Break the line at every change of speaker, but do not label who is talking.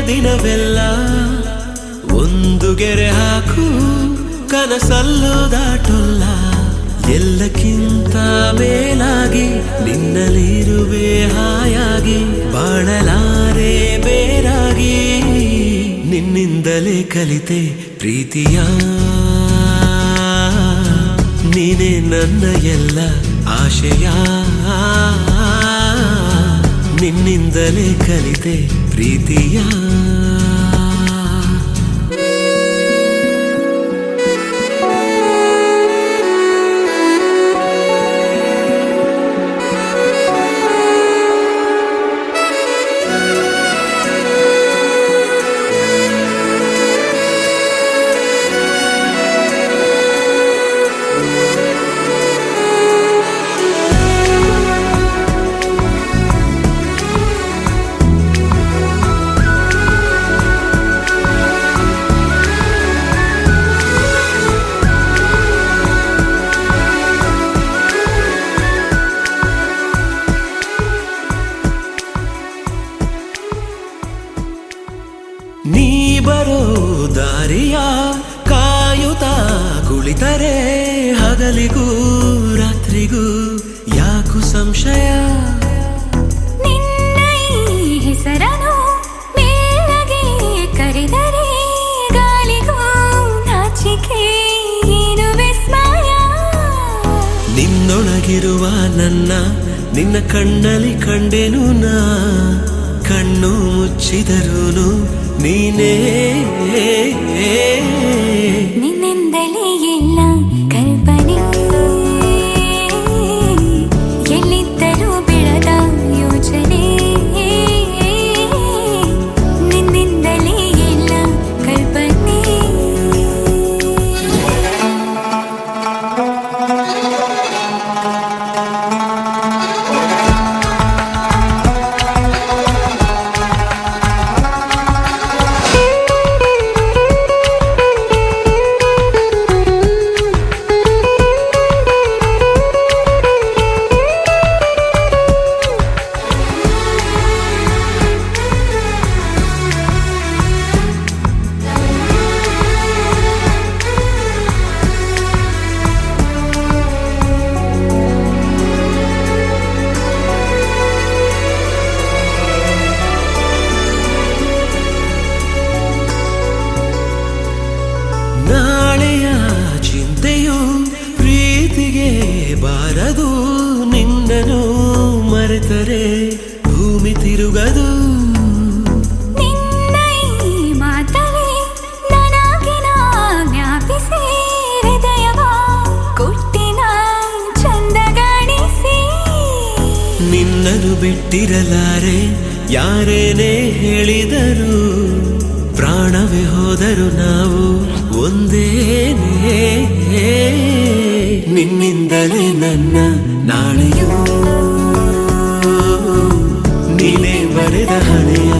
ದಿನವೆಲ್ಲ ಒಂದು ಗೆರೆ ಹಾಕು ಕನಸಲ್ಲೂ ದಾಟೊಲ್ಲ ಎಲ್ಲಕ್ಕಿಂತ ಮೇಲಾಗಿ ನಿನ್ನಲ್ಲಿರುವೆ ಹಾಯಾಗಿ ಬಾಳಲಾರೆ ಬೇರಾಗಿ ನಿನ್ನಿಂದಲೇ ಕಲಿತೆ ಪ್ರೀತಿಯ ನೀನೇ ನನ್ನ ಎಲ್ಲ ಆಶಯ ನಿನ್ನಿಂದಲೇ ಕಲಿತೆ ಪ್ರೀತಿಯ ನೀ ಬರೋ ದಾರಿಯ ಕಾಯುತ್ತಾ ಕುಳಿತರೆ ಹಗಲಿಗೂ ರಾತ್ರಿಗೂ ಯಾಕು ಸಂಶಯ
ನಿನ್ನ ಹೆಸರನು ಮೇಲಗೆ ಕರೆದರೆ ಗಾಳಿಗೂ ನಾಚಿಕೆ ಏನು ವಿಸ್ಮಯ
ನಿನ್ನೊಳಗಿರುವ ನನ್ನ ನಿನ್ನ ಕಣ್ಣಲ್ಲಿ ಕಂಡೆನು ನಾ ಕಣ್ಣು ಮುಚ್ಚಿದರೂನು ನೀನೇ
ನಿನ್ನಿಂದಲೇ ಎಲ್ಲ ಕಲ್ಪನೆ ಎಲ್ಲಿದ್ದರೂ ಬೆಳೆದ ಯೋಚನೆ ನಿನ್ನಿಂದಲೇ ಎಲ್ಲ ಕಲ್ಪನೆ
ನಾಳೆಯ ಚಿಂತೆಯು ಪ್ರೀತಿಗೆ ಬಾರದು ನಿನ್ನನು ಮರೆತರೆ ಭೂಮಿ ತಿರುಗದು
ನಿನ್ನ ಈ ಮಾತವೇ ನನಗಿನ ಜ್ಞಾಪಿಸಿ ಹೃದಯವ ಕೊಟ್ಟಿನ ಚಂದಗಾಣಿಸಿ
ನಿನ್ನನು ಬಿಟ್ಟಿರಲಾರೆ ಯಾರೇನೇ ಹೇಳಿದರು ಪ್ರಾಣವೇ ಹೋದರು ನಾವು ಒಂದೇನೇ ನಿನ್ನಿಂದಲೇ ನನ್ನ ನಾಳೆಯೂ ನೀನೇ ಬರೆದ ಹಣೆಯ